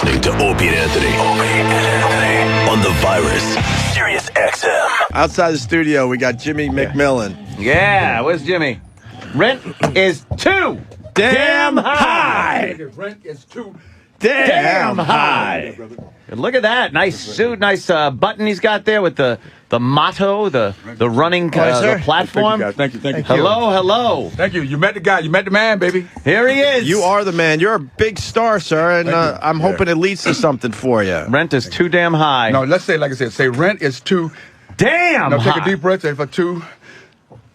listening to Opie and Anthony. On the Virus, Sirius XM. Outside the studio, we got Jimmy McMillan. Yeah, where's Jimmy? Rent is too damn high. Rent is too damn high. And look at that. Nice suit, nice button he's got there with the motto, the running the platform. Thank you. Hello. Thank you. You met the guy. You met the man, baby. Here he is. You are the man. You're a big star, sir, and I'm hoping it leads to something for you. Rent is too damn high. No, let's say, like I said, say rent is too damn high. Take a deep breath. Say for too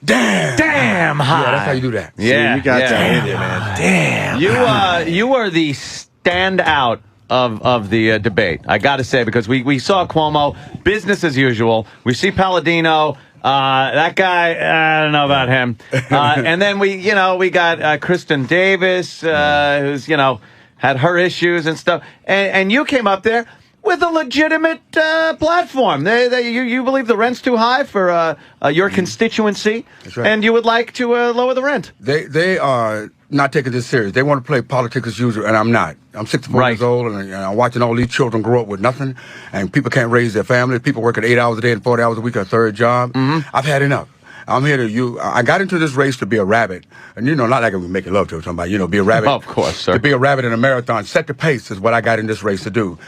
damn high. Yeah, that's how you do that. Yeah, you got that in you, man. Damn. You are the standout of the debate, I got to say, because we saw Cuomo, business as usual. We see Palladino, that guy, I don't know about him. And then we got Kristen Davis, who's, had her issues and stuff. And you came up there with a legitimate platform. You believe the rent's too high for your constituency, That's right. and you would like to lower the rent. They are not taking this serious. They want to play politics as usual, and I'm not. I'm 64 years old, and I'm watching all these children grow up with nothing, and people can't raise their family. People working 8 hours a day and 40 hours a week, a third job. I've had enough. I'm here to I got into this race to be a rabbit, and not like I'm making love to somebody. Be a rabbit. Of course, sir. To be a rabbit in a marathon, set the pace is what I got in this race to do.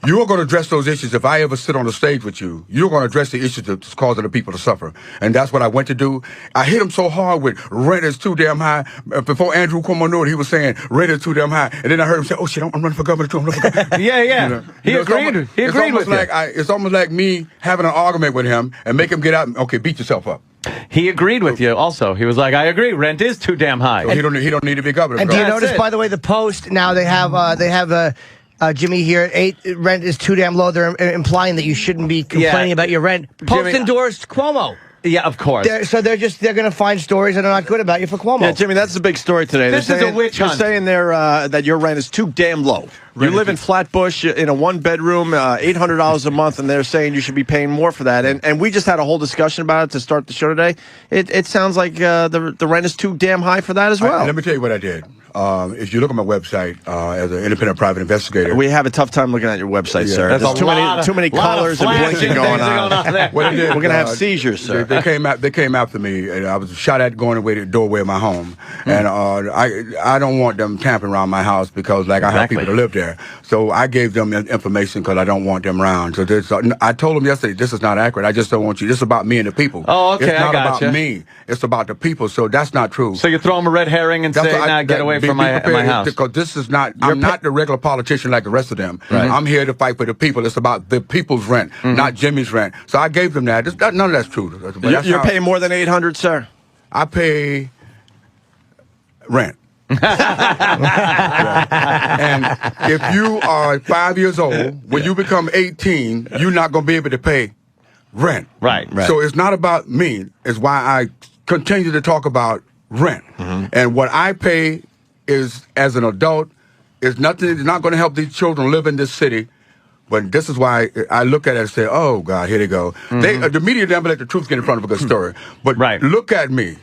You are going to address those issues. If I ever sit on the stage with you, you're going to address the issues that's causing the people to suffer. And that's what I went to do. I hit him so hard with rent is too damn high. Before Andrew Cuomo knew it, he was saying rent is too damn high. And then I heard him say, oh, shit, I'm running for governor, too. I'm running for governor. Yeah. He agreed. He agreed with you. It's almost like me having an argument with him and make him get out and, okay, beat yourself up. He agreed with you also. He was like, I agree, rent is too damn high. So he don't need to be governor. And do you notice, by the way, the Post, now they have Jimmy here, rent is too damn low. They're implying that you shouldn't be complaining about your rent. Post Jimmy, endorsed Cuomo. Yeah, of course. So they're going to find stories that are not good about you for Cuomo. Yeah, Jimmy, that's the big story today. This is a witch hunt. They're saying that your rent is too damn low. You live in Flatbush in a one-bedroom, $800 a month, and they're saying you should be paying more for that. And we just had a whole discussion about it to start the show today. It sounds like the rent is too damn high for that as well. Let me tell you what I did. If you look at my website as an independent private investigator, we have a tough time looking at your website, sir. There's too many colors and blinking going on. What We're going to have seizures, sir. They came after me, and I was shot at going away to the doorway of my home. And I don't want them tampering around my house because, I have people to live there. So I gave them information because I don't want them around. So I told them yesterday, this is not accurate. I just don't want you. This is about me and the people. Oh, okay, It's not gotcha. about me. It's about the people. So that's not true. So you throw them a red herring and say, nah, get away from my house. Because this is not, I'm not the regular politician like the rest of them. Right. I'm here to fight for the people. It's about the people's rent, not Jimmy's rent. So I gave them that. None of that's true. But You're paying more than $800, sir? I pay rent. And if you are 5 years old, when you become 18, you're not going to be able to pay rent. Right. So it's not about me. It's why I continue to talk about rent. And what I pay is, as an adult, is nothing. It's not going to help these children live in this city. But this is why I look at it and say, oh, God, here they go. The media never let the truth get in front of a good story. But look at me.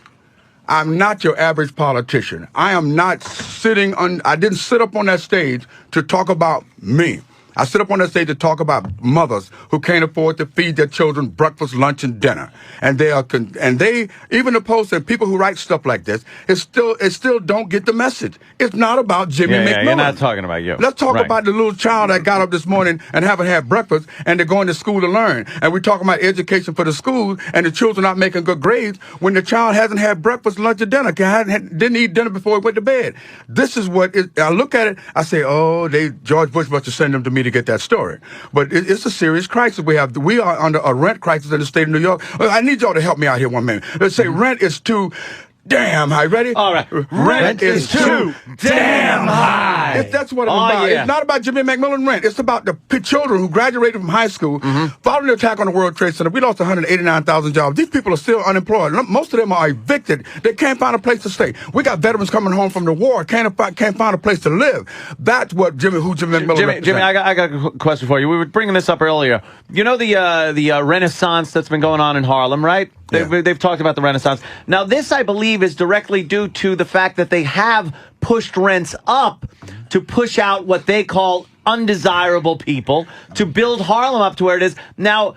I'm not your average politician. I am not I didn't sit up on that stage to talk about me. I sit up on that stage to talk about mothers who can't afford to feed their children breakfast, lunch, and dinner. And they even the Post and people who write stuff like this, it still don't get the message. It's not about Jimmy McMillan. Yeah, you're not talking about you. Let's talk about the little child that got up this morning and haven't had breakfast, and they're going to school to learn. And we're talking about education for the schools, and the children not making good grades when the child hasn't had breakfast, lunch, or dinner, didn't eat dinner before he went to bed. This is what I look at it. I say, oh, George Bush must have sent them to me to get that story. But it's a serious crisis we have. We are under a rent crisis in the state of New York. I need y'all to help me out here 1 minute. Let's say rent is too damn high. Ready? All right. Rent is too damn high. That's what it's about. Yeah. It's not about Jimmy McMillan rent. It's about the children who graduated from high school following the attack on the World Trade Center. We lost 189,000 jobs. These people are still unemployed. Most of them are evicted. They can't find a place to stay. We got veterans coming home from the war, can't find a place to live. That's what Jimmy McMillan Jimmy, I got a question for you. We were bringing this up earlier. You know the Renaissance that's been going on in Harlem, right? They've talked about the Renaissance. Now, this, I believe, is directly due to the fact that they have pushed rents up to push out what they call undesirable people, to build Harlem up to where it is. Now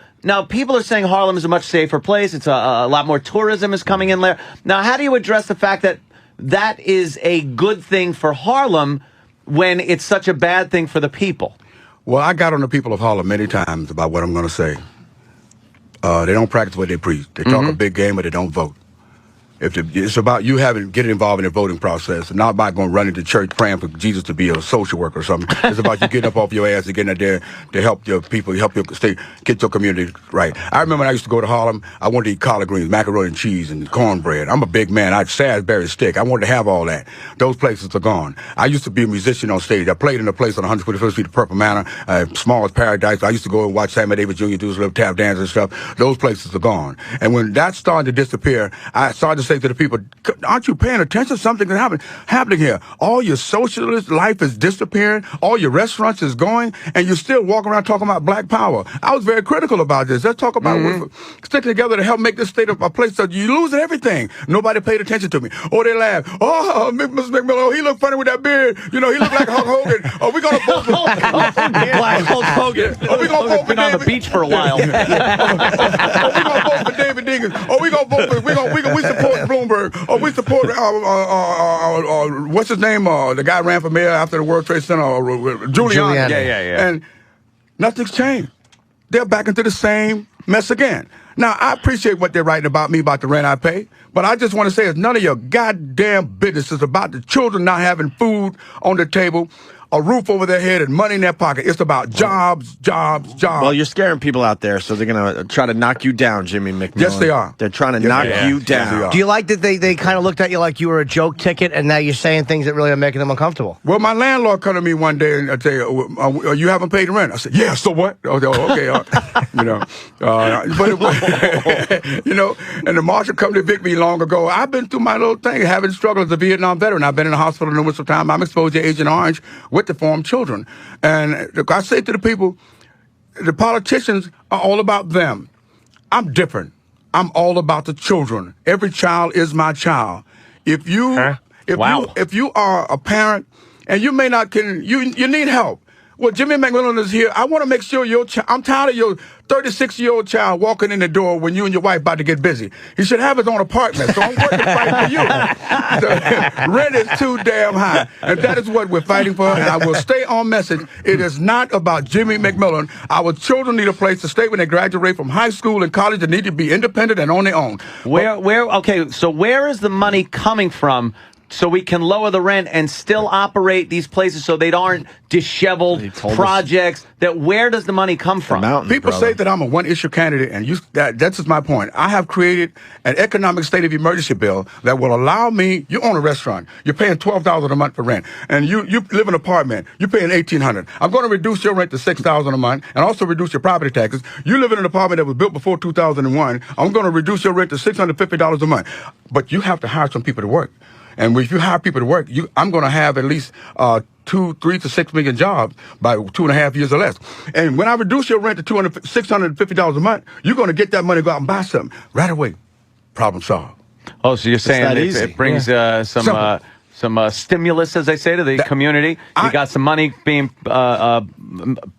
people are saying Harlem is a much safer place. It's a lot more tourism is coming in there. Now, how do you address the fact that that is a good thing for Harlem when it's such a bad thing for the people? Well, I got on the people of Harlem many times about what I'm going to say. They don't practice what they preach. They talk a big game, but they don't vote. It's about you getting involved in the voting process, not about going running to church praying for Jesus to be a social worker or something. It's about you getting up off your ass and getting out there to help your people, help your state, get your community right. I remember when I used to go to Harlem, I wanted to eat collard greens, macaroni and cheese, and cornbread. I'm a big man. I had Salisbury steak. I wanted to have all that. Those places are gone. I used to be a musician on stage. I played in a place on 125th Street, Purple Manor, Small as Paradise. I used to go and watch Sammy Davis Jr. do his little tap dance and stuff. Those places are gone. And when that started to disappear, I started to say to the people, aren't you paying attention? Something is happening here. All your socialist life is disappearing. All your restaurants is going, and you're still walking around talking about black power. I was very critical about this. Let's talk about sticking together to help make this state a place that you're losing everything. Nobody paid attention to me. Oh, they laughed. Oh, Mr. McMillan, oh, he looked funny with that beard. You know, he looked like Hulk Hogan. Oh, we're gonna vote for Black Hulk Hogan. Oh, we gonna vote for been on the beach for a while. Oh, we gonna vote for David Dinkins. Oh, we gonna vote for we support Bloomberg. Oh, we support what's his name? The guy ran for mayor after the World Trade Center. Giuliani. Yeah. And nothing's changed. They're back into the same mess again. Now, I appreciate what they're writing about me about the rent I pay, but I just want to say it's none of your goddamn business. It's about the children not having food on the table, a roof over their head, and money in their pocket. It's about jobs. Well, you're scaring people out there, so they're going to try to knock you down, Jimmy McMillan. Yes, they are. They're trying to knock you down. Yes, Do you like that they kind of looked at you like you were a joke ticket, and now you're saying things that really are making them uncomfortable? Well, my landlord come to me one day and say, you haven't paid the rent. I said, yeah, so what? Oh, okay. You know, you know, and the marshal come to evict me long ago. I've been through my little thing, having struggled as a Vietnam veteran. I've been in the hospital numerous times. I'm exposed to Agent Orange with deformed children. And I say to the people, the politicians are all about them. I'm different. I'm all about the children. Every child is my child. If you are a parent and you may not you need help. Well, Jimmy McMillan is here. I want to make sure I'm tired of your 36-year-old child walking in the door when you and your wife about to get busy. He should have his own apartment, so I'm working to fight for you. The rent is too damn high, and that is what we're fighting for, and I will stay on message. It is not about Jimmy McMillan. Our children need a place to stay when they graduate from high school and college. They need to be independent and on their own. So where is the money coming from so we can lower the rent and still operate these places so they aren't disheveled projects? Where does the money come from? People say that I'm a one-issue candidate, and that's just my point. I have created an economic state of emergency bill that will allow me. You own a restaurant. You're paying $12,000 a month for rent, and you live in an apartment. You're paying $1,800. I'm going to reduce your rent to $6,000 a month, and also reduce your property taxes. You live in an apartment that was built before 2001. I'm going to reduce your rent to $650 a month, but you have to hire some people to work. And if you hire people to work, I'm going to have at least 3 to 6 million jobs by 2.5 years or less. And when I reduce your rent to $650 a month, you're going to get that money and go out and buy something right away. Problem solved. Oh, so you're saying it brings some stimulus, as they say, to the community. You got some money being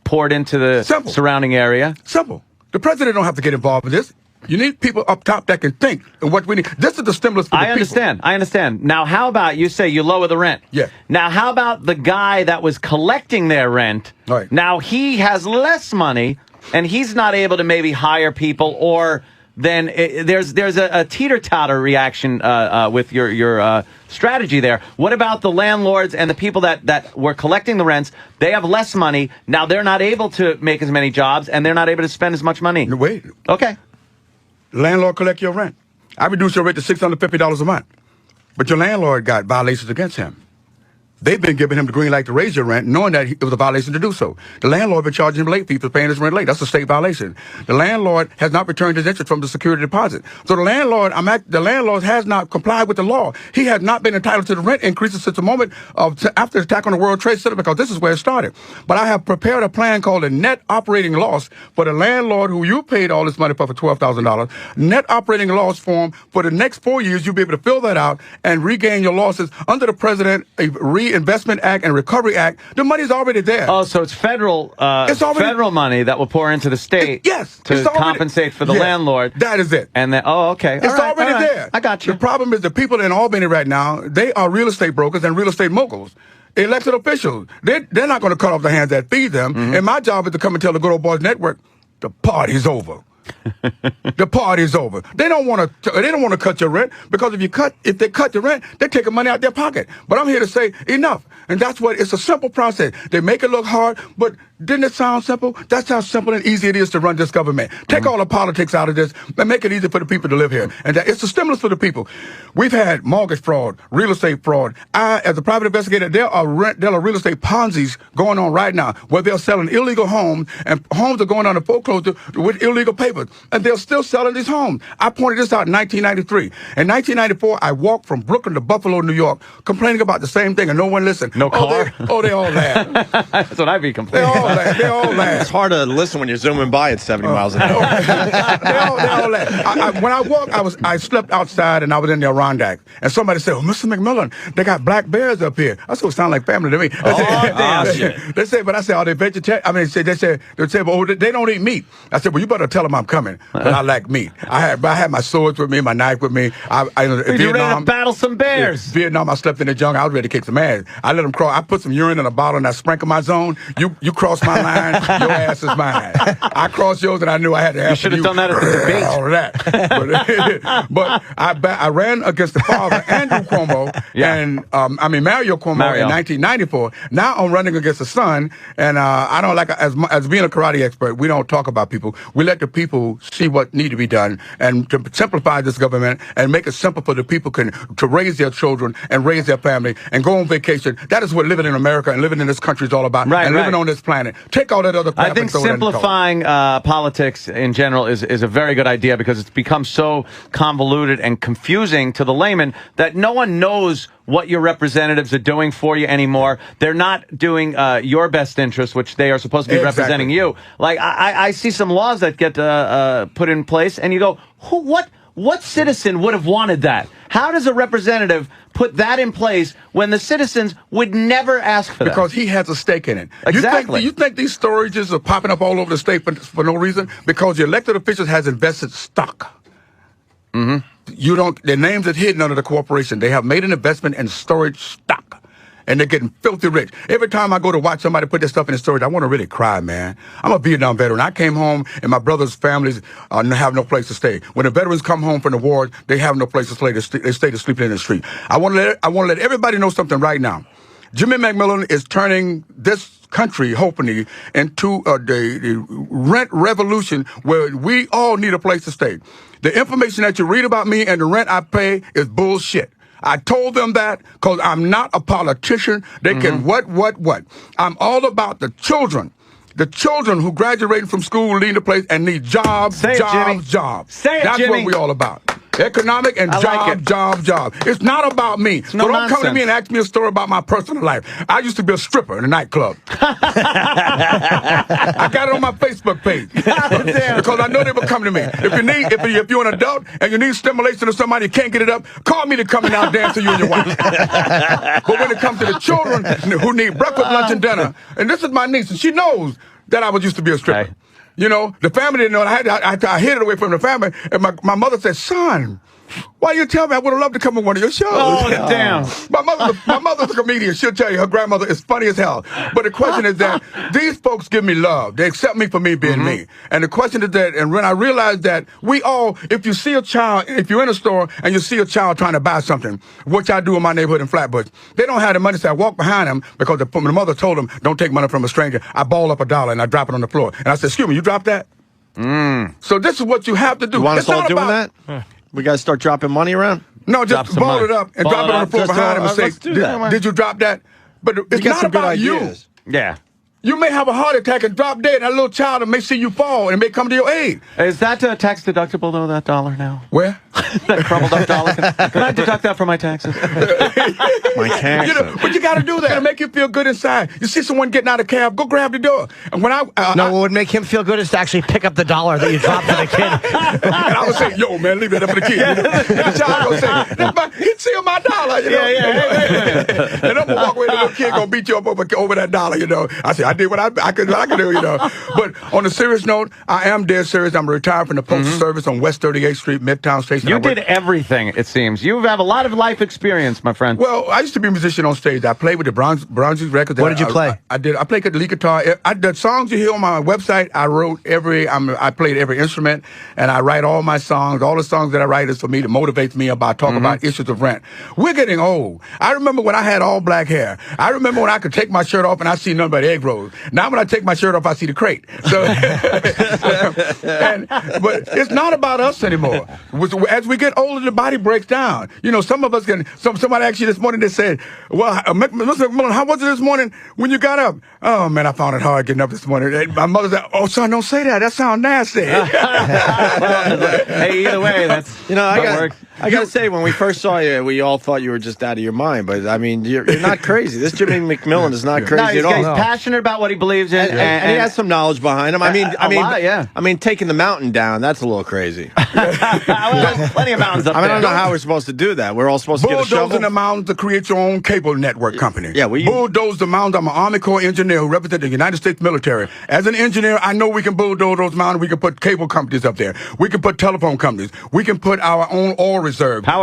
poured into the surrounding area. Simple. The president don't have to get involved with this. You need people up top that can think and what we need. This is the stimulus for the people. I understand. Now, how about you say you lower the rent? Yeah. Now, how about the guy that was collecting their rent? Right. Now, he has less money, and he's not able to maybe hire people, or then there's a teeter-totter reaction with your strategy there. What about the landlords and the people that were collecting the rents? They have less money. Now, they're not able to make as many jobs, and they're not able to spend as much money. No, wait. Okay. Landlord collect your rent. I reduced your rent to $650 a month. But your landlord got violations against him. They've been giving him the green light to raise your rent, knowing that it was a violation to do so. The landlord been charging him late fee for paying his rent late. That's a state violation. The landlord has not returned his interest from the security deposit. So the landlord has not complied with the law. He has not been entitled to the rent increases since the moment after the attack on the World Trade Center, because this is where it started. But I have prepared a plan called a net operating loss for the landlord who you paid all this money for $12,000. Net operating loss form for the next 4 years. You'll be able to fill that out and regain your losses under the president. Emergency Investment Act and Recovery Act, the money's already there. Oh, so it's federal federal money that will pour into the state to compensate for the landlord. That is it. And then, okay. It's already there. I got you. The problem is the people in Albany right now, they are real estate brokers and real estate moguls. Elected officials, they're not going to cut off the hands that feed them. And my job is to come and tell the Good Old Boys Network, the party's over. The party's over. They don't want to cut your rent, because if they cut your rent, they're taking money out their pocket. But I'm here to say enough. And that's what it's a simple process. They make it look hard, but didn't it sound simple? That's how simple and easy it is to run this government. Take all the politics out of this and make it easy for the people to live here. And it's a stimulus for the people. We've had mortgage fraud, real estate fraud. As a private investigator, there are real estate Ponzi's going on right now where they're selling illegal homes, and homes are going under foreclosure with illegal papers. And they're still selling these homes. I pointed this out in 1993. In 1994, I walked from Brooklyn to Buffalo, New York, complaining about the same thing, and no one listened. No car? They all laugh. That's what I'd be complaining. They all laugh. It's hard to listen when you're zooming by at 70 miles an hour. they all laugh. When I walked, I slept outside, and I was in the Adirondacks. And somebody said, "Oh, Mr. McMillan, they got black bears up here." I said, "It sound like family to me." They said, but I said, "Are they vegetarian?" I mean, they said, "Well, they don't eat meat." I said, "Well, you better tell them I'm coming." But I lack meat. I had my swords with me, my knife with me. You ready to battle some bears? Vietnam, I slept in the jungle. I was ready to kick some ass. I let them crawl. I put some urine in a bottle and I sprinkled my zone. You cross my line, your ass is mine. I crossed yours and I knew I had to answer you. You should have done that at the debate. All of that. But I ran against the father, Andrew Cuomo, and Mario Cuomo in 1994. Now I'm running against the son, and I don't like, as being a karate expert, we don't talk about people. We let the people see what need to be done, and to simplify this government and make it simple for the people to raise their children and raise their family and go on vacation. That is what living in America and living in this country is all about. Living on this planet. Take all that other crap. I think simplifying politics in general is a very good idea, because it's become so convoluted and confusing to the layman that no one knows what your representatives are doing for you anymore. They're not doing your best interest, which they are supposed to be representing you. Like, I see some laws that get put in place, and you go, what citizen would have wanted that? How does a representative put that in place when the citizens would never ask for that? Because he has a stake in it. Exactly. You think these storages are popping up all over the state for no reason? Because the elected officials has invested stock. Their names are hidden under the corporation. They have made an investment in storage stock. And they're getting filthy rich. Every time I go to watch somebody put their stuff in the storage, I want to really cry, man. I'm a Vietnam veteran. I came home, and my brother's families have no place to stay. When the veterans come home from the war, they have no place to stay. They stay sleeping in the street. I want to let everybody know something right now. Jimmy McMillan is turning this country, hopefully, into the rent revolution where we all need a place to stay. The information that you read about me and the rent I pay is bullshit. I told them that because I'm not a politician. They can what. I'm all about the children. The children who graduating from school, leaving the place, and need jobs, jobs. That's what we're all about. Economic and job. It's not about me. So don't come to me and ask me a story about my personal life. I used to be a stripper in a nightclub. I got it on my Facebook page because I know they will come to me. If you're an adult and you need stimulation or somebody you can't get it up, call me to come and out dance to you and your wife. But when it comes to the children who need breakfast, lunch, and dinner, and this is my niece, and she knows that I used to be a stripper. Okay. You know, the family didn't know. I hid it away from the family, and my mother said, "Son, why you tell me? I would have loved to come on one of your shows." Oh, damn. My mother's a comedian. She'll tell you her grandmother is funny as hell. But the question is that these folks give me love. They accept me for me being me. And the question is that, and when I realized that we all, if you see a child, if you're in a store and you see a child trying to buy something, which I do in my neighborhood in Flatbush, they don't have the money, so I walk behind them because the mother told them, "Don't take money from a stranger." I ball up $1 and I drop it on the floor. And I said, "Excuse me, you dropped that?" So this is what you have to do. You want us all doing that? We got to start dropping money around? No, just ball it up and drop it on the floor behind him and say, did you drop that? But it's not about you. Yeah. You may have a heart attack and drop dead, and that little child may see you fall and may come to your aid. Is that tax deductible, though, that dollar now? Where? That crumbled up dollar? Can I deduct that from my taxes? My taxes. But you got to do that. It'll make you feel good inside. You see someone getting out of a cab, go grab the door. And when No, what would make him feel good is to actually pick up the dollar that you dropped for the kid. and I would say, yo, man, leave that up for the kid. You know? And the child would say, he'd steal my dollar, you know. And I'm going to walk away, the little kid going to beat you up over that dollar, you know. I said, I did what I could do, you know. But on a serious note, I am dead serious. I'm retired from the Postal Service on West 38th Street, Midtown Station. You did everything, it seems. You have a lot of life experience, my friend. Well, I used to be a musician on stage. I played with the Bronze Records. What did you play? I played the lead guitar. The songs you hear on my website, I wrote I played every instrument, and I write all my songs. All the songs that I write is for me to motivate me about talking about issues of rent. We're getting old. I remember when I had all black hair. I remember when I could take my shirt off and I see nothing but egg rolls. Now when I take my shirt off, I see the crate. So, but it's not about us anymore. As we get older, the body breaks down. You know, some of us can. Somebody asked you this morning. They said, "Well, Mr. McMillan, how was it this morning when you got up?" "Oh man, I found it hard getting up this morning." And my mother said, "Oh son, don't say that. That sounds nasty." Hey, either way, that's I got to say, when we first saw you, we all thought you were just out of your mind. But I mean, you're not crazy. This Jimmy McMillan is not crazy at all. He's passionate about what he believes in, and he has some knowledge behind him. I mean, taking the mountain down, that's a little crazy. Well, there's plenty of mountains up there. I don't know how we're supposed to do that. We're all supposed to get a shovel. Bulldozing the mountains to create your own cable network company. Yeah, bulldoze the mountains. I'm an Army Corps engineer who represents the United States military. As an engineer, I know we can bulldoze those mountains. We can put cable companies up there. We can put telephone companies. We can put our own oil reserve.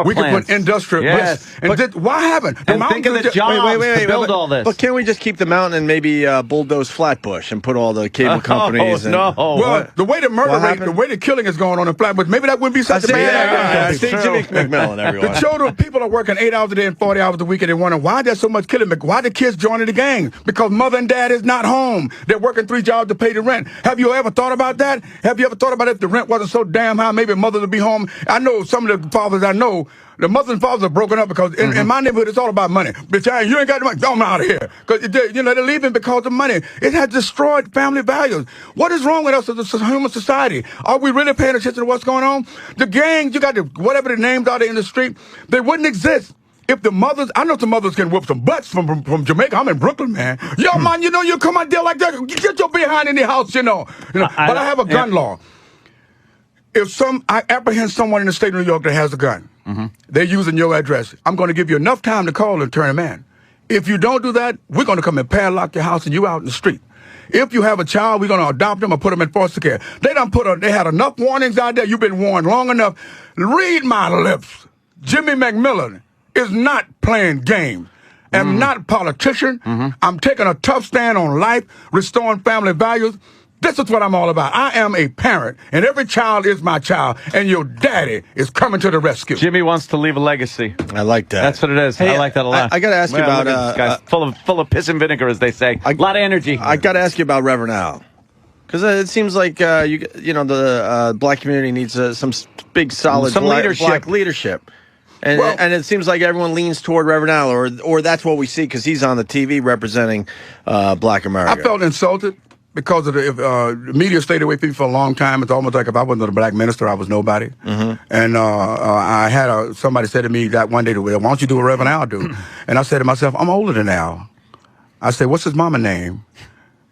We can put industrial. Yes. Why haven't? And think of the jobs to build all this. But can't we just keep the mountain and maybe bulldoze Flatbush and put all the cable companies? Well, the way the murder rate, the way the killing is going on in Flatbush, maybe that wouldn't be such a bad idea. See Jimmy McMillan, everyone. The children, people are working 8 hours a day and 40 hours a week, and they wonder why there's so much killing. Why the kids joining the gang? Because mother and dad is not home. They're working 3 jobs to pay the rent. Have you ever thought about that? Have you ever thought about if the rent wasn't so damn high, maybe mothers would be home? I know some of the fathers I know, the mothers and fathers are broken up because in my neighborhood, it's all about money. Bitch, you ain't got the money. I'm out of here. Because, they're leaving because of money. It has destroyed family values. What is wrong with us as a human society? Are we really paying attention to what's going on? The gangs, you got whatever the names are there in the street, they wouldn't exist. If the mothers, I know some mothers can whoop some butts from Jamaica. I'm in Brooklyn, man. Yo, man, you come out there like that, get your behind in the house, But I have a gun law. If I apprehend someone in the state of New York that has a gun, they're using your address, I'm going to give you enough time to call and turn them in. If you don't do that, we're going to come and padlock your house and you out in the street. If you have a child, we're going to adopt them or put them in foster care. They had enough warnings out there. You've been warned long enough. Read my lips. Jimmy McMillan is not playing games. I'm not a politician. I'm taking a tough stand on life, restoring family values. This is what I'm all about. I am a parent, and every child is my child, and your daddy is coming to the rescue. Jimmy wants to leave a legacy. I like that. That's what it is. Hey, I like that a lot. I got to ask you about this guy's full of piss and vinegar, as they say. A lot of energy. I got to ask you about Reverend Al, because it seems like the black community needs some big, solid black leadership. And it seems like everyone leans toward Reverend Al, or that's what we see because he's on the TV representing Black America. I felt insulted because of the media stayed away from me for a long time. It's almost like if I wasn't a black minister, I was nobody. And I had somebody said to me that one day, why don't you do what Reverend Al do? And I said to myself, I'm older than Al. I said, what's his mama name?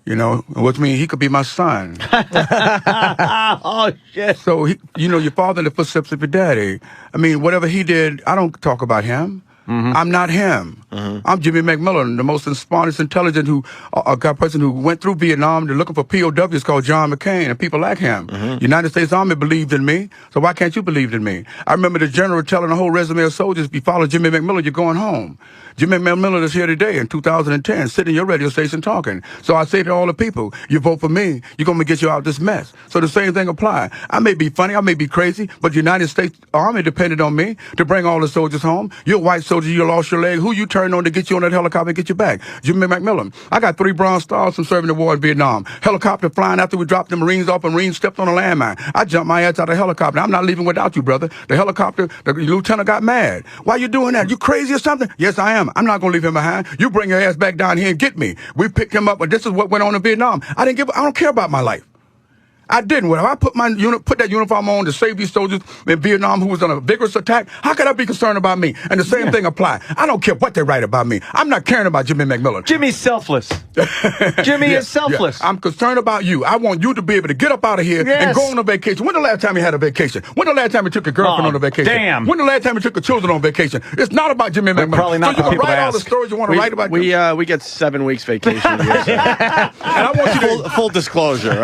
Which means he could be my son. Oh, shit. So, your father in the footsteps of your daddy. I mean, whatever he did, I don't talk about him. I'm not him. I'm Jimmy McMillan, the most inspired, intelligent person who went through Vietnam. They're looking for POWs called John McCain and people like him. United States Army believed in me, so why can't you believe in me? I remember the general telling the whole resume of soldiers, if you follow Jimmy McMillan, you're going home. Jimmy McMillan is here today in 2010, sitting in your radio station talking. So I say to all the people, you vote for me, you're going to get you out of this mess. So the same thing applies. I may be funny, I may be crazy, but the United States Army depended on me to bring all the soldiers home. You're a white soldier, you lost your leg. Who you turn carrying on to get you on that helicopter and get you back. Jimmy McMillan. I got 3 Bronze Stars from serving the war in Vietnam. Helicopter flying after we dropped the Marines off and Marines stepped on a landmine. I jumped my ass out of the helicopter. I'm not leaving without you, brother. The helicopter, the lieutenant got mad. Why you doing that? You crazy or something? Yes, I am. I'm not going to leave him behind. You bring your ass back down here and get me. We picked him up, but this is what went on in Vietnam. I don't care about my life. I didn't. When I put that uniform on to save these soldiers in Vietnam who was on a vigorous attack, how could I be concerned about me? And the same thing apply. I don't care what they write about me. I'm not caring about Jimmy McMillan. Jimmy's selfless. Jimmy is selfless. I'm concerned about you. I want you to be able to get up out of here and go on a vacation. When the last time you had a vacation? When the last time you took your girlfriend on a vacation? Damn. When the last time you took your children on vacation? It's not about Jimmy McMillan. Probably not so you the can people write to all the ask. stories you want to write about we get 7 weeks vacation a year. and I want you to Full disclosure.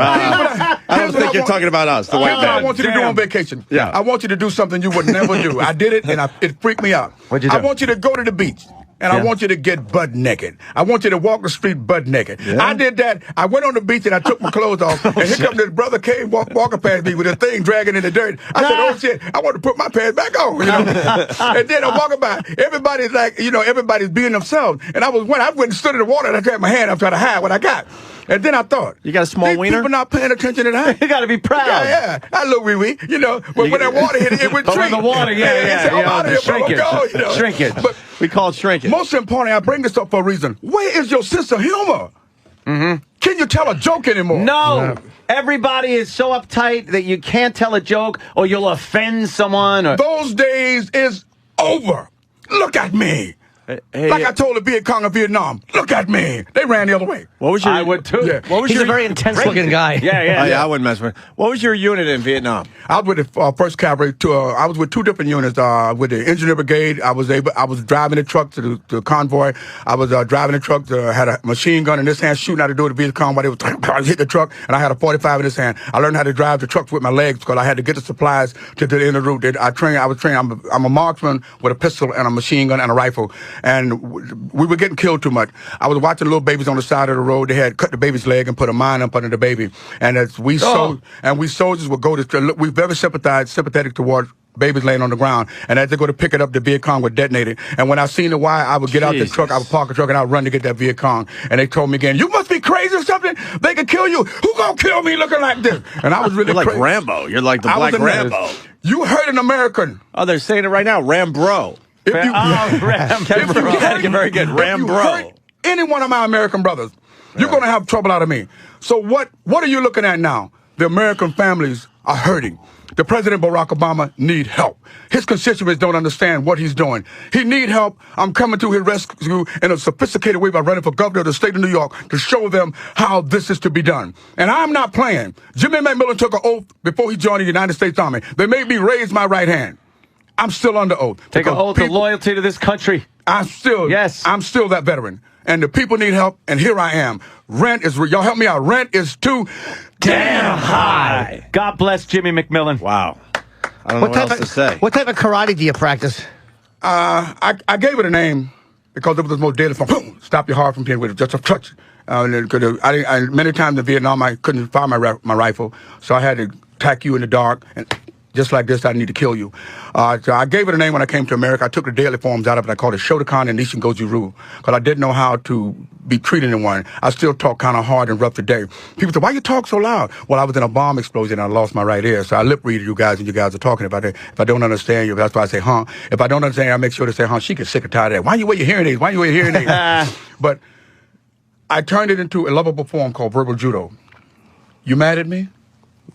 I don't think you're talking about us, the white Here's what I man. want you to do on vacation. Yeah. I want you to do something you would never do. I did it, and it freaked me out. What'd you do? I want you to go to the beach. And I want you to get butt naked. I want you to walk the street butt naked. Yeah. I did that. I went on the beach and I took my clothes off. And here comes this brother came walking past me with a thing dragging in the dirt. I said, oh shit, I want to put my pants back on. You know? And then I'm walking by. Everybody's like, everybody's being themselves. And I went and stood in the water and I grabbed my hand. I'm trying to hide what I got. And then I thought, You got a small these wiener? people not paying attention to that. You got to be proud. Yeah, I look wee, but when that water hit it went But when treat. the water, I'm out of here, bro. shrinkage. Go, Shrinkage. But We call it shrinking. most importantly, I bring this up for a reason. Where is your sense of humor? Mm-hmm. Can you tell a joke anymore? No. Everybody is so uptight that you can't tell a joke or you'll offend someone. Or Those days is over. Look at me. Hey, Like I told the Viet Cong of Vietnam, look at me. They ran the other way. what was your? I would too. Yeah. What was He's your? a very intense-looking guy. Yeah. I wouldn't mess with. What was your unit in Vietnam? I was with the 1st Cavalry. I was with 2 different units. With the Engineer Brigade, I was driving the truck to the convoy. I was driving the truck. Had a machine gun in this hand, shooting out the door to the Viet Cong while they was hit the truck, and I had a 45 in this hand. I learned how to drive the trucks with my legs because I had to get the supplies to the end of the route. I was trained. I'm a marksman with a pistol and a machine gun and a rifle, and we were getting killed too much. I was watching little babies on the side of the road. They had cut the baby's leg and put a mine up under the baby. And as we soldiers would go to we're very sympathetic towards babies laying on the ground. And as they go to pick it up, the Viet Cong would detonate it. And when I seen the wire, I would get out the truck, I would park the truck, and I would run to get that Viet Cong. And they told me again, you must be crazy or something. They could kill you. Who gonna kill me looking like this? And I was really You're like crazy. Rambo. You're like the I was Black in there. Rambo. You heard an American. Oh, they're saying it right now. Rambro. If you, Very good. If you Rambro. hurt any one of my American brothers, you're going to have trouble out of me. So what are you looking at now? The American families are hurting. The President Barack Obama need help. His constituents don't understand what he's doing. He need help. I'm coming to his rescue in a sophisticated way by running for governor of the state of New York to show them how this is to be done. And I'm not playing. Jimmy McMillan took an oath before he joined the United States Army. They made me raise my right hand. I'm still under oath. Take an oath of loyalty to this country. I'm still that veteran. And the people need help, and here I am. Y'all help me out. Rent is too damn high. God bless Jimmy McMillan. Wow. I don't know what else to say. What type of karate do you practice? I gave it a name because it was the most deadly form. Boom! Stop your heart from being with just a touch. Many times in Vietnam, I couldn't fire my rifle, so I had to attack you in the dark and. Just like this, I need to kill you. So I gave it a name when I came to America. I took the deadly forms out of it. I called it Shotokan and Nishin Goju Ryu because I didn't know how to be treated in one. I still talk kind of hard and rough today. People say, why you talk so loud? Well, I was in a bomb explosion and I lost my right ear. So I lip read you guys and you guys are talking about it. If I don't understand you, that's why I say, huh. If I don't understand, I make sure to say, huh. She gets sick or tired of that. Why you wear your hearing aids? Why you wear your hearing aids? But I turned it into a lovable form called verbal judo. You mad at me?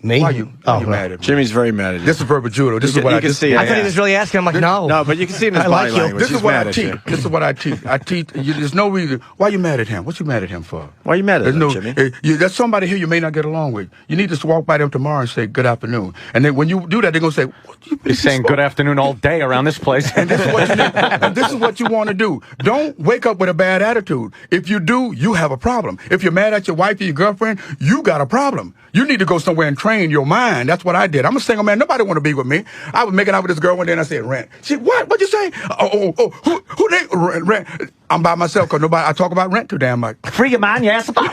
Me? Why you mad at me? Jimmy's very mad at you. This is verbal judo. This is what you I can see it. I thought he was really asking. I'm like, no. No, but you can see in his I body like you. language. This He's is what mad I at teach. you. This is what I teach. There's no reason. Why you mad at him? What you mad at him for? Why are you mad at him, Jimmy? There's somebody here you may not get along with. You need to walk by them tomorrow and say, good afternoon. And then when you do that, they're going to say, what you He's saying good afternoon all day around this place. And this is what you need. And this is what you want to do. Don't wake up with a bad attitude. If you do, you have a problem. If you're mad at your wife or your girlfriend, you got a problem. You need to go somewhere and train your mind. That's what I did. I'm a single man. Nobody want to be with me. I was making out with this girl one day and I said, rent. She, what? What'd you say? Who named Rent? I'm by myself because I talk about rent too damn much. Free your mind, yes. But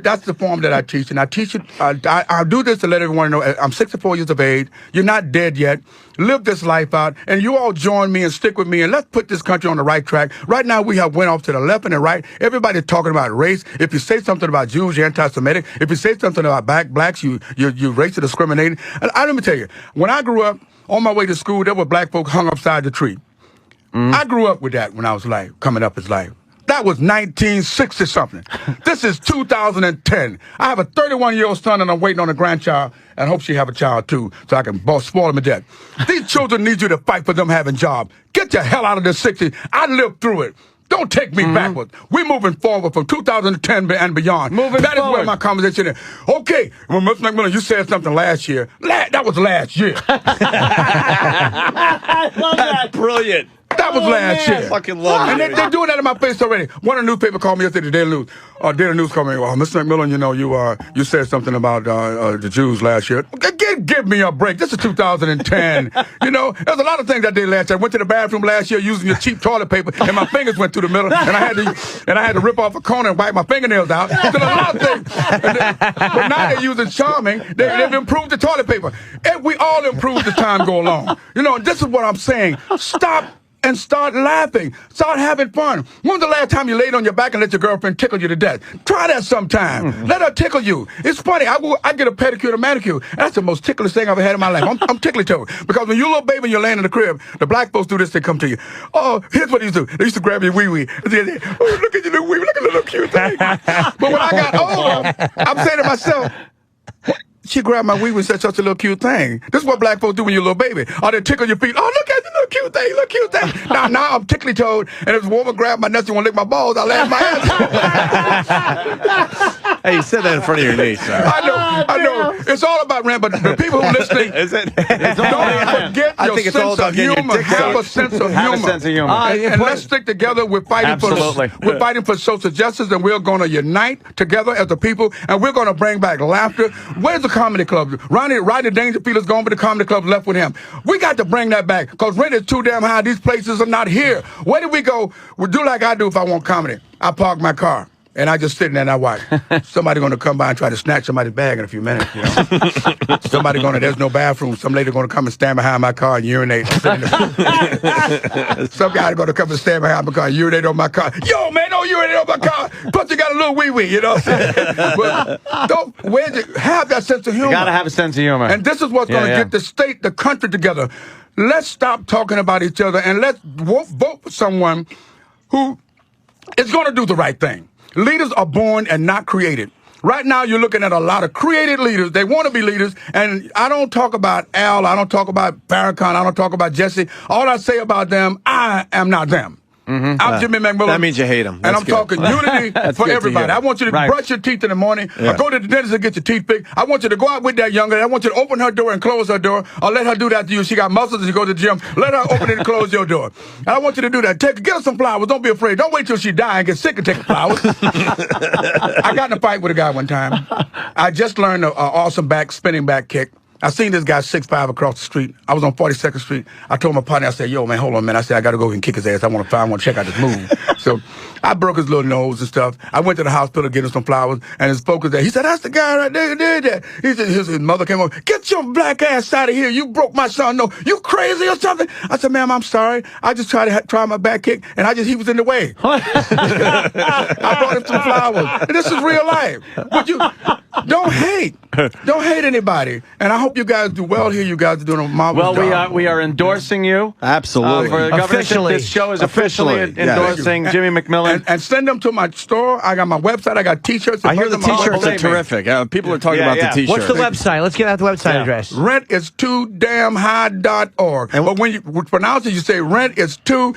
that's the form that I teach, and I teach it. I do this to let everyone know. I'm 64 years of age. You're not dead yet. Live this life out, and you all join me and stick with me, and let's put this country on the right track. Right now, we have went off to the left and the right. Everybody's talking about race. If you say something about Jews, you're anti-Semitic. If you say something about blacks, you're racist discriminating. And let me tell you, when I grew up, on my way to school, there were black folk hung upside the tree. I grew up with that when I was coming up as life. That was 1960-something. This is 2010. I have a 31-year-old son, and I'm waiting on a grandchild, and hope she have a child, too, so I can spoil them to death. These children need you to fight for them having jobs. Get the hell out of the 60s. I lived through it. Don't take me backwards. We're moving forward from 2010 and beyond. That is where my conversation is. Okay, well, Mr. McMillan, you said something last year. That was last year. I love that. Brilliant. That was last year. I fucking love it. And they're doing that in my face already. One of the newspaper called me yesterday, the Daily News. Daily News called me, well, Mr. McMillan, you said something about the Jews last year. Give me a break. This is 2010. There's a lot of things I did last year. I went to the bathroom last year using your cheap toilet paper, and my fingers went through the middle, and I had to rip off a corner and wipe my fingernails out. There's a lot of things. But now they're using Charming. They've improved the toilet paper. And we all improve as time go along. This is what I'm saying. Stop and start laughing. Start having fun. When's the last time you laid on your back and let your girlfriend tickle you to death? Try that sometime. Let her tickle you. It's funny. I get a pedicure and a manicure. That's the most ticklish thing I've ever had in my life. I'm tickly-toed. Because when you're a little baby and you're laying in the crib, the black folks do this, they come to you. Oh, here's what they used to do. They used to grab your wee-wee. And say, oh, look at your little wee-wee. Look at the little cute thing. But when I got older, I'm saying to myself, she grabbed my wee-wee and said such a little cute thing. This is what black folks do when you're a little baby. Or they tickle your feet. Oh, look at the little cute thing, little cute thing. Now I'm tickly-toed, and if a woman grab my nuts and want to lick my balls, I laugh my ass. Hey, you said that in front of your niece, sir. I know. It's all about rant, but the people who listening, Is it? don't forget I your think it's all sense about of getting your humor. dick Have a sucked. sense of Have humor. a sense of humor. And let's stick together. We're fighting Absolutely. we're fighting for social justice, and we're going to unite together as a people, and we're going to bring back laughter. Where's the comedy club? Rodney Dangerfield is gone, but the comedy club left with him. We got to bring that back because rent is too damn high. These places are not here. Where do we go? We do like I do if I want comedy. I park my car. And I just sitting there and I watch. Somebody going to come by and try to snatch somebody's bag in a few minutes. Somebody there's no bathroom. Some lady going to come and stand behind my car and urinate. Some guy going to come and stand behind my car and urinate on my car. Yo, man, don't urinate on my car. Plus, you got a little wee-wee, you know what I'm saying? But have that sense of humor. You got to have a sense of humor. And this is what's going to get the state, the country together. Let's stop talking about each other and let's vote for someone who is going to do the right thing. Leaders are born and not created. Right now, you're looking at a lot of created leaders. They want to be leaders. And I don't talk about Al. I don't talk about Farrakhan. I don't talk about Jesse. All I say about them, I am not them. I'm Jimmy McMillan. That means you hate them. And I'm talking unity for everybody. I want you to brush your teeth in the morning, or go to the dentist and get your teeth fixed. I want you to go out with that young lady. I want you to open her door and close her door, or let her do that to you. She got muscles and you go to the gym. Let her open it and close your door. And I want you to do that. Get her some flowers. Don't be afraid. Don't wait till she die and get sick and take the flowers. I got in a fight with a guy one time. I just learned an awesome spinning back kick. I seen this guy 6'5" across the street. I was on 42nd Street. I told my partner, I said, yo, man, hold on, man. I said, I got to go and kick his ass. I want to check out this move. So I broke his little nose and stuff. I went to the hospital to get him some flowers, and his focus there. He said, that's the guy right there who did that. He said, his mother came over, get your black ass out of here. You broke my son. No, you crazy or something? I said, ma'am, I'm sorry. I just tried to try my back kick, and he was in the way. I brought him some flowers. And this is real life. But you don't hate. Don't hate anybody. And I hope you guys do well here. You guys are doing a marvelous job. Well, we are endorsing you. Absolutely. For the governorship. This show is officially endorsing Jimmy McMillan. And send them to my store. I got my website. I got T-shirts. I hear the T-shirts are terrific. People are talking about the T-shirts. What's the website? Let's get out the website address. Rentis2damnhigh.org. But when you pronounce it, you say rent is too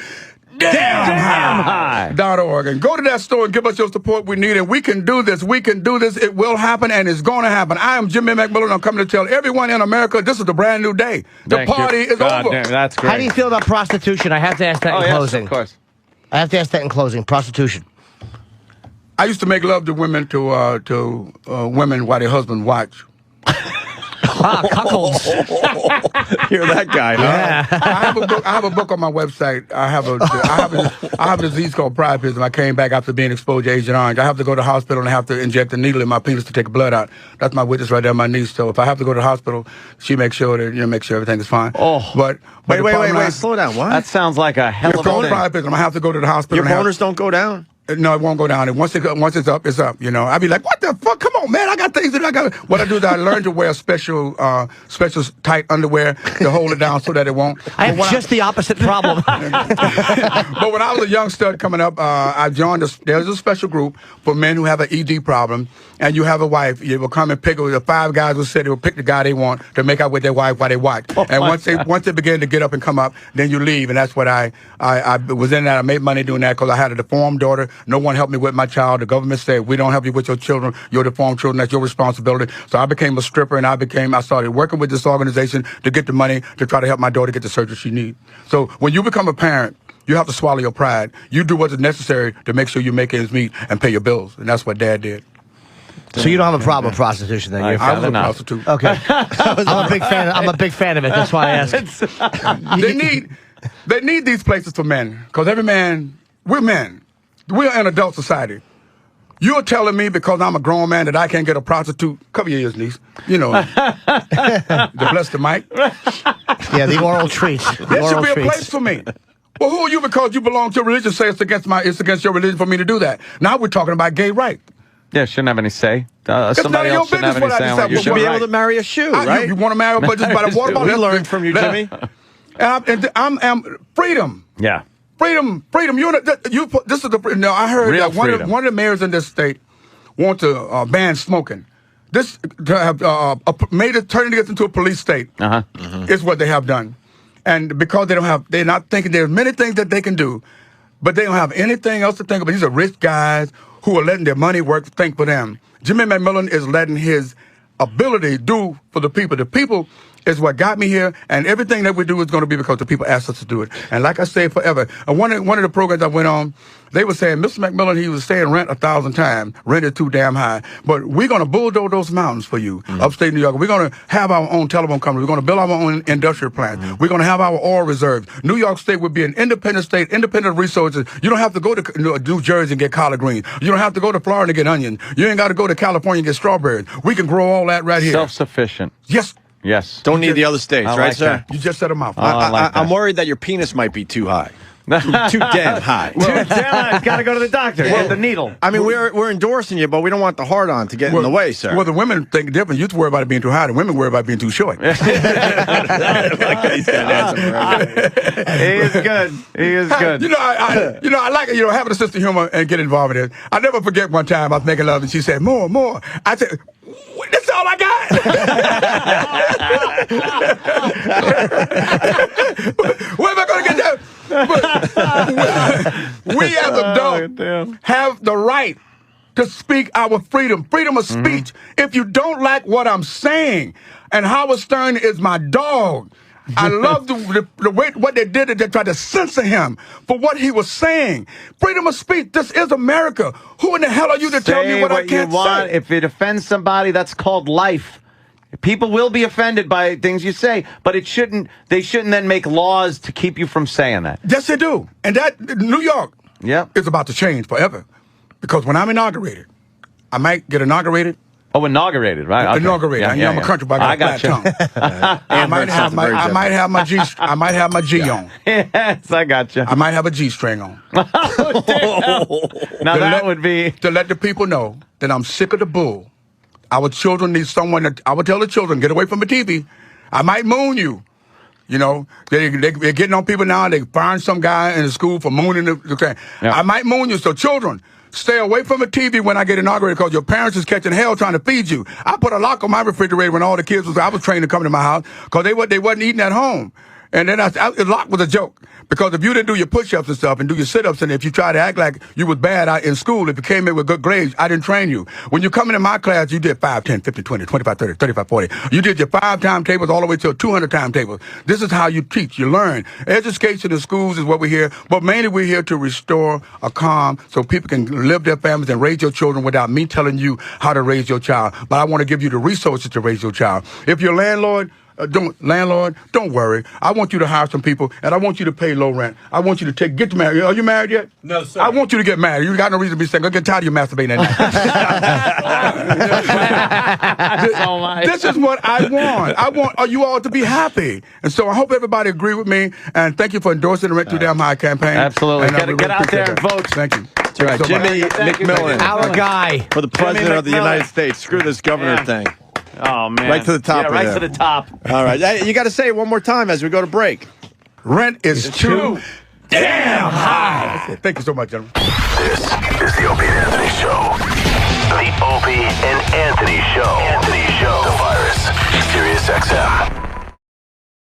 damn high.org. And go to that store and give us your support we need. And we can do this. We can do this. It will happen, and it's going to happen. I am Jimmy McMillan. I'm coming to tell everyone in America this is a brand new day. The party is over. Damn, that's great. How do you feel about prostitution? I have to ask that in closing. Yes, of course. I have to ask that in closing. Prostitution. I used to make love to women women while their husbands watch. Wow, cuckolds. You're that guy, huh? Yeah. I have a book on my website. I have a disease called priapism. I came back after being exposed to Agent Orange. I have to go to the hospital and I have to inject a needle in my penis to take the blood out. That's my witness right there on my niece. So if I have to go to the hospital, she makes sure that make sure everything is fine. Oh. But Wait, slow down. What? That sounds like a hell it's of a called thing. priapism. I have to go to the hospital. Your boners don't go down? No, it won't go down. And once it's up, it's up. I'd be like, what the fuck? Come on, man! I got things that I got. What I do is I learned to wear special tight underwear to hold it down so that it won't. I have just the opposite problem. But when I was a young stud coming up, I joined. There's a special group for men who have an ED problem, and you have a wife. You will come and pick. The 5 guys will say they will pick the guy they want to make out with their wife while they watch. And once they begin to get up and come up, then you leave. And that's what I was in that. I made money doing that because I had a deformed daughter. No one helped me with my child. The government said, we don't help you with your children. Your deformed children, that's your responsibility. So I became a stripper, and I started working with this organization to get the money to try to help my daughter get the surgery she needs. So when you become a parent, you have to swallow your pride. You do what is necessary to make sure you make ends meet and pay your bills. And that's what Dad did. So you don't have a problem with prostitution, then? I was a prostitute. Okay. I'm a big fan of it. That's why I asked. They need these places for men, because every man, we're men. We're an adult society. You're telling me because I'm a grown man that I can't get a prostitute? Cover your ears, niece. To bless the mic. Yeah, the oral treat. There should be a place for me. Well, who are you because you belong to a religion? Say it's against your religion for me to do that. Now we're talking about gay rights. Yeah, shouldn't have any say. It's none of your business what I decide. You should be able to marry a shoe, right? You want to marry but just by the water bottle? We learned from you, Jimmy. And I'm freedom. Yeah. Freedom. This is the. No, I heard Real that one of the mayors in this state want to ban smoking. This to have made it turning this into a police state. Is what they have done, and because they're not thinking. There's many things that they can do, but they don't have anything else to think about. These are rich guys who are letting their money work. Think for them. Jimmy McMillan is letting his ability do for the people. The people is what got me here, and everything that we do is going to be because the people asked us to do it. And like I say forever, one of the programs I went on, they were saying, Mr. McMillan, he was saying rent 1,000 times. Rent is too damn high. But we're going to bulldoze those mountains for you, upstate New York. We're going to have our own telephone company. We're going to build our own industrial plant. We're going to have our oil reserves. New York State would be an independent state, independent of resources. You don't have to go to New Jersey and get collard greens. You don't have to go to Florida and get onions. You ain't got to go to California and get strawberries. We can grow all that right here. Self-sufficient. Yes. Yes. Don't need the other states, I right, like sir? that. You just set them off. I'm worried that your penis might be too high. Too damn high. Got to go to the doctor. Get the needle. I mean, we're endorsing you, but we don't want the hard-on to get in the way, sir. Well, the women think different. You worry about it being too high. The women worry about being too short. He is good. He is good. I like having a sense of humor and get involved in it. I never forget one time I was making love and she said, more. I said, that's all I got. Where am I going to get that? We as adults have the right to speak our freedom of speech. If you don't like what I'm saying, and Howard Stern is my dog, I love the way what they did. They tried to censor him for what he was saying. Freedom of speech. This is America. Who in the hell are you to tell me what I can't say? If it offends somebody, that's called life. People will be offended by things you say, but they shouldn't then make laws to keep you from saying that. Yes, they do. And that New York is about to change forever. Because when I'm inaugurated, I might get inaugurated. Oh, inaugurated, right? Okay. Inaugurated. I'm a country boy. I got a flat tongue. I might have my G on. Yes, I got you. I might have a G string on. Now that would be to let the people know that I'm sick of the bull. Our children need someone that I would tell the children, get away from the TV. I might moon you. They're getting on people now. They find some guy in the school for mooning the I might moon you. So children, stay away from the TV when I get inaugurated because your parents is catching hell trying to feed you. I put a lock on my refrigerator when all the kids I was trained to come to my house because they wasn't eating at home. And then it locked with a joke. Because if you didn't do your push-ups and stuff and do your sit-ups, and if you tried to act like you was bad out in school, if you came in with good grades, I didn't train you. When you come into my class, you did 5, 10, 15, 20, 25, 30, 35, 40. You did your 5 timetables all the way to 200 timetables. This is how you teach, you learn. Education in schools is what we're here, but mainly we're here to restore a calm so people can live their families and raise your children without me telling you how to raise your child. But I want to give you the resources to raise your child. If you're a landlord, don't worry. I want you to hire some people, and I want you to pay low rent. I want you to get married. Are you married yet? No, sir. I want you to get married. You got no reason to be single. I get tired of you masturbating at night. This is what I want. I want you all to be happy. And so I hope everybody agree with me, and thank you for endorsing the Rent Too Damn High campaign. Absolutely. And Get out there and vote. Thank you. That's right. Jimmy McMillan. Our guy. For the President of the McMillan. United States. Screw this governor thing. Oh, man. Right to the top. Yeah, right there. to the top. All right. Hey, you got to say it one more time as we go to break. Rent is too damn high. Thank you so much, gentlemen. This is the Opie and Anthony Show. The Opie and Anthony Show. The Virus. Sirius XM.